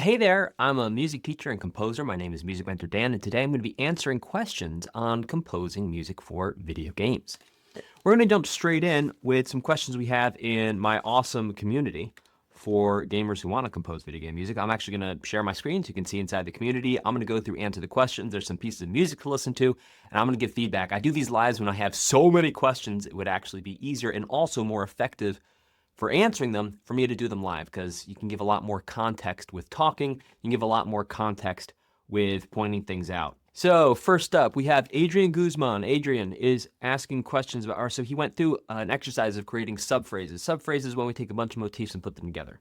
Hey there, I'm a music teacher and composer. My name is Music Mentor Dan, and today I'm going to be answering questions on composing music for video games. We're going to jump straight in with some questions we have in my awesome community for gamers who want to compose video game music. I'm actually going to share my screen so you can see inside the community. I'm going to go through, answer the questions. There's some pieces of music to listen to, and I'm going to give feedback. I do these lives when I have so many questions, it would actually be easier and also more effective for answering them for me to do them live, because you can give a lot more context with talking. You can give a lot more context with pointing things out. So first up, we have Adrian Guzman. Adrian is asking questions about, so he went through an exercise of creating subphrases. Subphrases is when we take a bunch of motifs and put them together.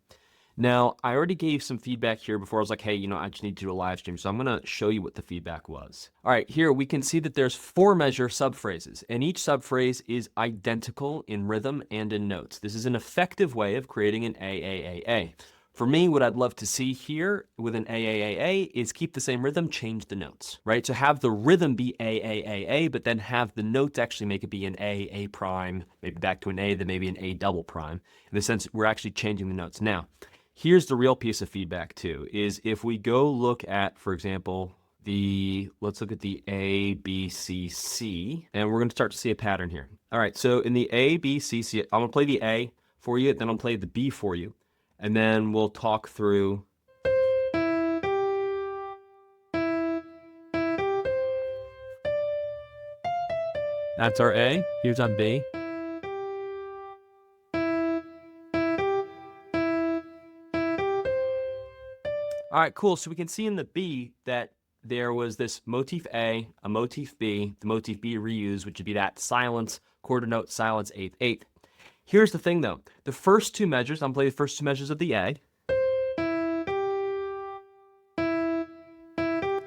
Now, I already gave some feedback here before. I was like, hey, I just need to do a live stream. So I'm going to show you what the feedback was. All right, here we can see that there's 4 measure subphrases, and each subphrase is identical in rhythm and in notes. This is an effective way of creating an AAAA. For me, what I'd love to see here with an AAAA is keep the same rhythm, change the notes, right? So have the rhythm be AAAA, but then have the notes actually make it be an A prime, maybe back to an A, then maybe an A double prime. In the sense, we're actually changing the notes. Now, here's the real piece of feedback too, is if we go look at, for example, let's look at the A, B, C, C, and we're going to start to see a pattern here. All right, so in the A, B, C, C, I'm going to play the A for you, then I'll play the B for you, and then we'll talk through. That's our A, here's our B. All right, cool. So we can see in the B that there was this motif A, a motif B, the motif B reused, which would be that silence, quarter note, silence, eighth, eighth. Here's the thing though. The first 2 measures, I'm playing the first 2 measures of the A.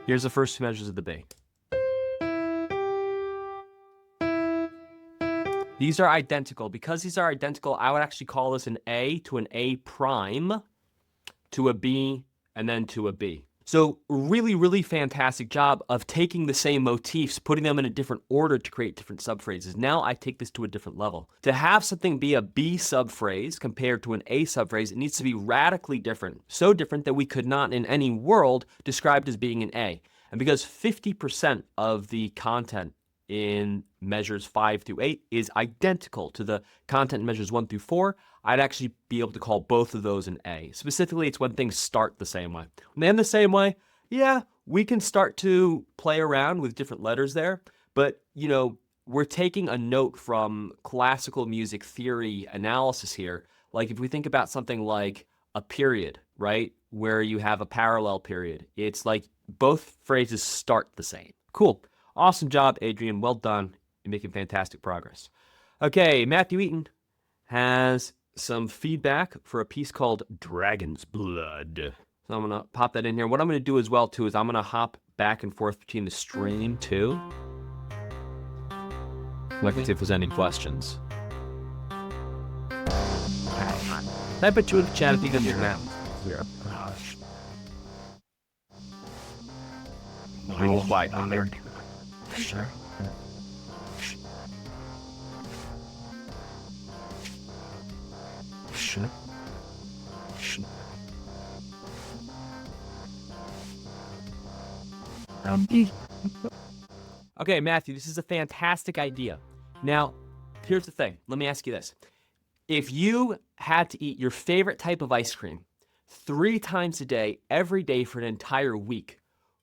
Here's the first 2 measures of the B. These are identical. Because these are identical, I would actually call this an A to an A prime to a B and then to a B. So really, really fantastic job of taking the same motifs, putting them in a different order to create different subphrases. Now I take this to a different level. To have something be a B subphrase compared to an A subphrase, it needs to be radically different. So different that we could not in any world describe it as being an A. And because 50% of the content in measures 5 through 8 is identical to the content in measures 1 through 4, I'd actually be able to call both of those an A. Specifically, it's when things start the same way. When they end the same way, yeah, we can start to play around with different letters there, but we're taking a note from classical music theory analysis here. Like if we think about something like a period, right, where you have a parallel period, it's like both phrases start the same. Cool. Awesome job, Adrian. Well done. You're making fantastic progress. Okay, Matthew Eaton has some feedback for a piece called Dragon's Blood. So I'm going to pop that in here. What I'm going to do as well, too, is I'm going to hop back and forth between the stream, too. Look and see if there's any questions. Type it in the chat if you can hear now. Real quiet on there. Sure. Sure. Sure. Okay, Matthew, this is a fantastic idea. Now, here's the thing. Let me ask you this. If you had to eat your favorite type of ice cream 3 times a day, every day for an entire week,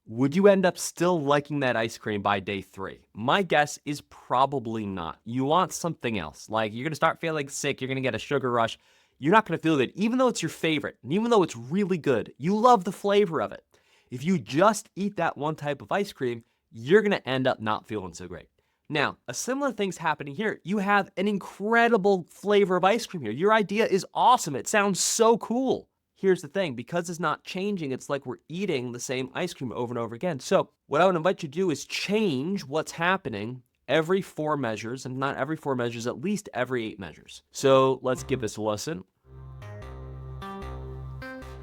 would you end up still liking that ice cream by day 3? My guess is probably not. You want something else. Like you're going to start feeling sick. You're going to get a sugar rush. You're not going to feel good. Even though it's your favorite, and even though it's really good, you love the flavor of it. If you just eat that one type of ice cream, you're going to end up not feeling so great. Now, a similar thing's happening here. You have an incredible flavor of ice cream here. Your idea is awesome. It sounds so cool. Here's the thing, because it's not changing, it's like we're eating the same ice cream over and over again. So what I would invite you to do is change what's happening every 4 measures, and not every 4 measures, at least every 8 measures. So let's give this a listen.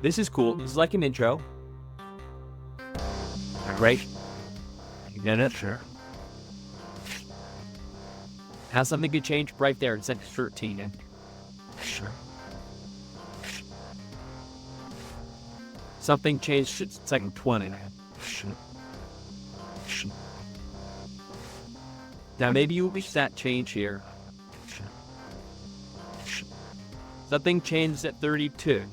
This is cool. This is like an intro. Right? You get it? Sure. Has something to change right there. It's at 13. Sure. Something changed. It's like 20. Now maybe you reach that change here. Something changed at 32.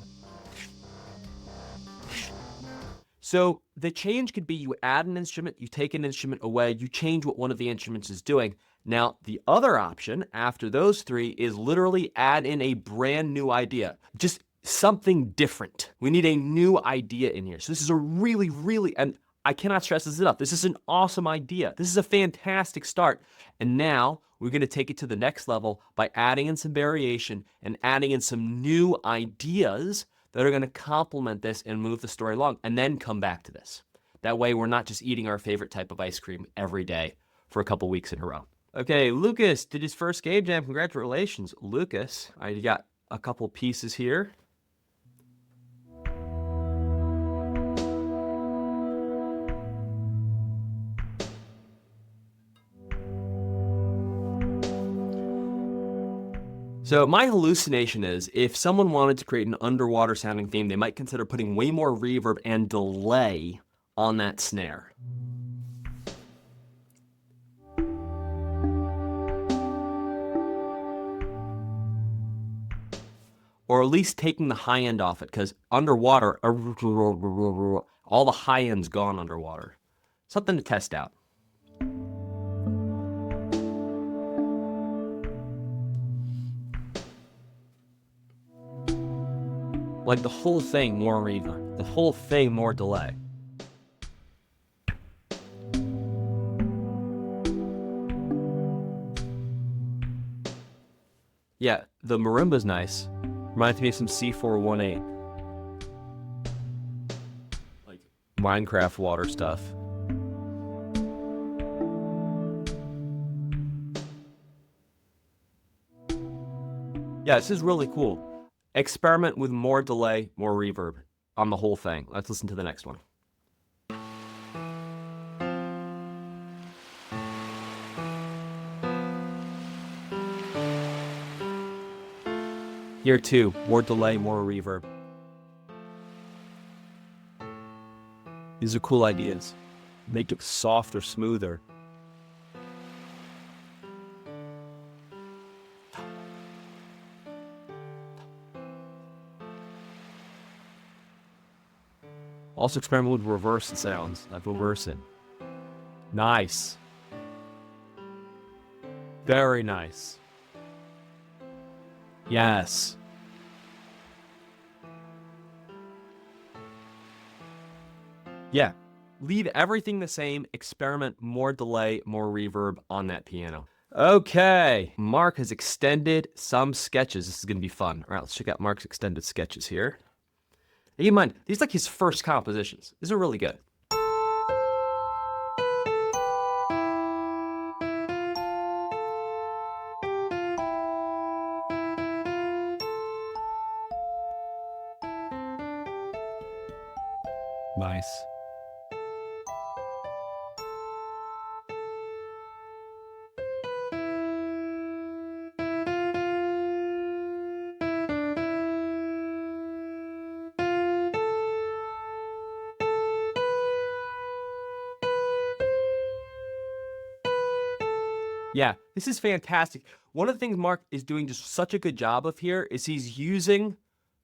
So the change could be you add an instrument, you take an instrument away, you change what one of the instruments is doing. Now, the other option after those three is literally add in a brand new idea. Just something different. We need a new idea in here. So this is a really, and I cannot stress this enough. This is an awesome idea. This is a fantastic start. And now we're going to take it to the next level by adding in some variation and adding in some new ideas that are going to complement this and move the story along, and then come back to this. That way we're not just eating our favorite type of ice cream every day for a couple weeks in a row. Okay, Lucas did his first game jam. Congratulations, Lucas. I got a couple pieces here. So my hallucination is if someone wanted to create an underwater sounding theme, they might consider putting way more reverb and delay on that snare. Or at least taking the high end off it, because underwater, all the high end's gone underwater. Something to test out. Like the whole thing more reverb, the whole thing more delay. Yeah, the marimba's nice. Reminds me of some C418. Like Minecraft water stuff. Yeah, this is really cool. Experiment with more delay, more reverb on the whole thing. Let's listen to the next one. Here too, more delay, more reverb. These are cool ideas. Make it softer, smoother. Also experiment with reverse sounds, like reversing. Nice. Very nice. Yes. Yeah. Leave everything the same, experiment more delay, more reverb on that piano. Okay, Mark has extended some sketches. This is gonna be fun. All right, let's check out Mark's extended sketches here. Keep in mind, these are like his first compositions. These are really good. Nice. Yeah, this is fantastic. One of the things Mark is doing just such a good job of here is he's using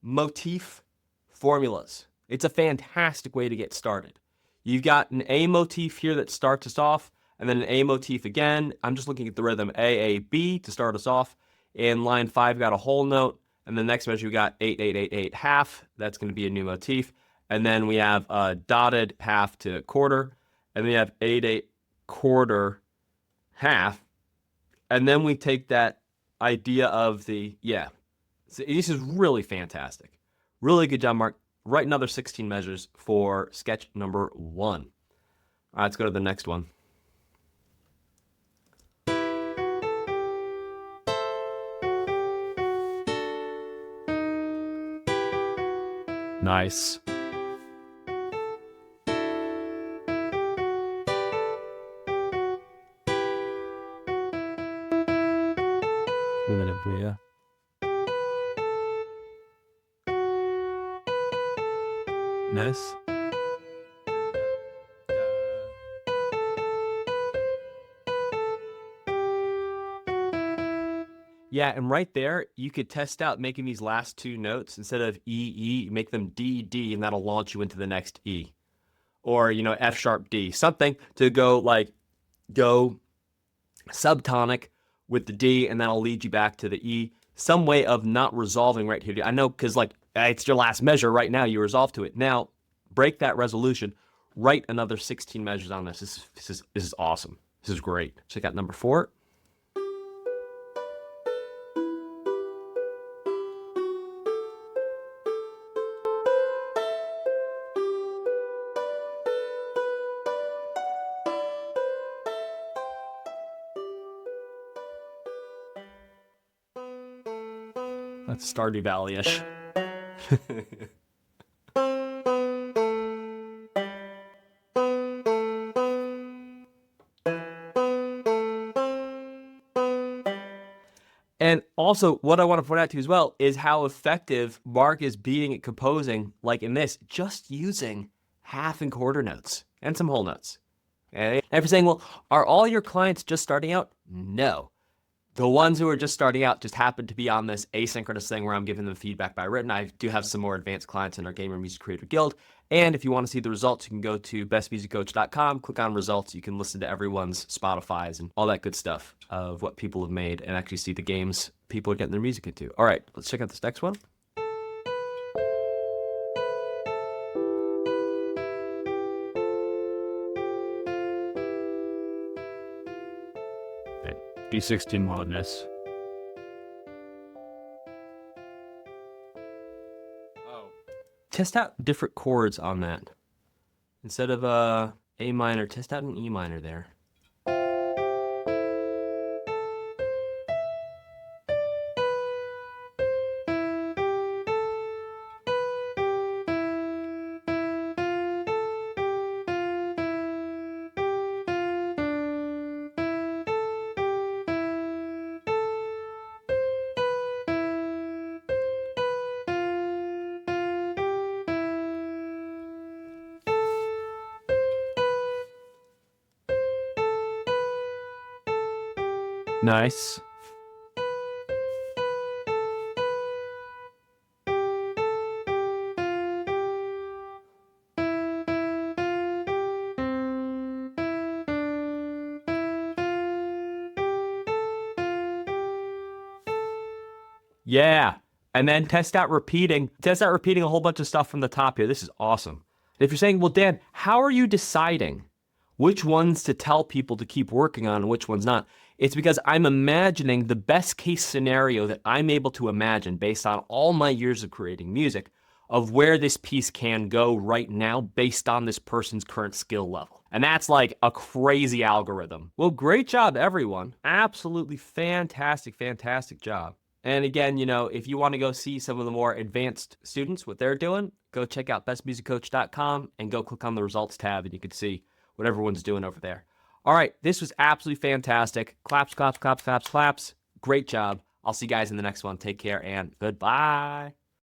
motif formulas. It's a fantastic way to get started. You've got an A motif here that starts us off, and then an A motif again. I'm just looking at the rhythm A, B to start us off. In line 5, got a whole note, and the next measure we got 8, 8, 8, 8, half. That's going to be a new motif. And then we have a dotted half to quarter, and then we have 8, 8, quarter, half. And then we take that idea of the, so this is really fantastic. Really good job, Mark. Write another 16 measures for sketch number 1. All right, let's go to the next one. Nice. Yeah. Nice. Yeah, and right there, you could test out making these last two notes instead of E, E, make them D, D, and that'll launch you into the next E. Or, you know, F sharp D. Something to go subtonic with the D, and that'll lead you back to the E. Some way of not resolving right here. I know, because it's your last measure right now, you resolve to it. Now, break that resolution, write another 16 measures on this. This is awesome. This is great. Check out number 4. That's Stardew Valley-ish. And also, what I want to point out to you as well is how effective Mark is being at composing, like in this, just using half and quarter notes and some whole notes. And if you're saying, well, are all your clients just starting out? No. The ones who are just starting out just happen to be on this asynchronous thing where I'm giving them feedback by written. I do have some more advanced clients in our Gamer Music Creator Guild. And if you want to see the results, you can go to bestmusiccoach.com, click on results. You can listen to everyone's Spotify's and all that good stuff of what people have made and actually see the games people are getting their music into. All right, let's check out this next one. B16 moderness. Test out different chords on that. Instead of A minor, test out an E minor there. Nice. Yeah. And then test out repeating a whole bunch of stuff from the top here. This is awesome. If you're saying, well, Dan, how are you deciding which ones to tell people to keep working on and which ones not? It's because I'm imagining the best case scenario that I'm able to imagine based on all my years of creating music of where this piece can go right now based on this person's current skill level. And that's like a crazy algorithm. Well, great job, everyone. Absolutely fantastic, fantastic job. And again, you know, if you want to go see some of the more advanced students, what they're doing, go check out bestmusiccoach.com and go click on the results tab and you can see what everyone's doing over there. All right, this was absolutely fantastic. Claps, claps, claps, claps, claps. Great job. I'll see you guys in the next one. Take care and goodbye.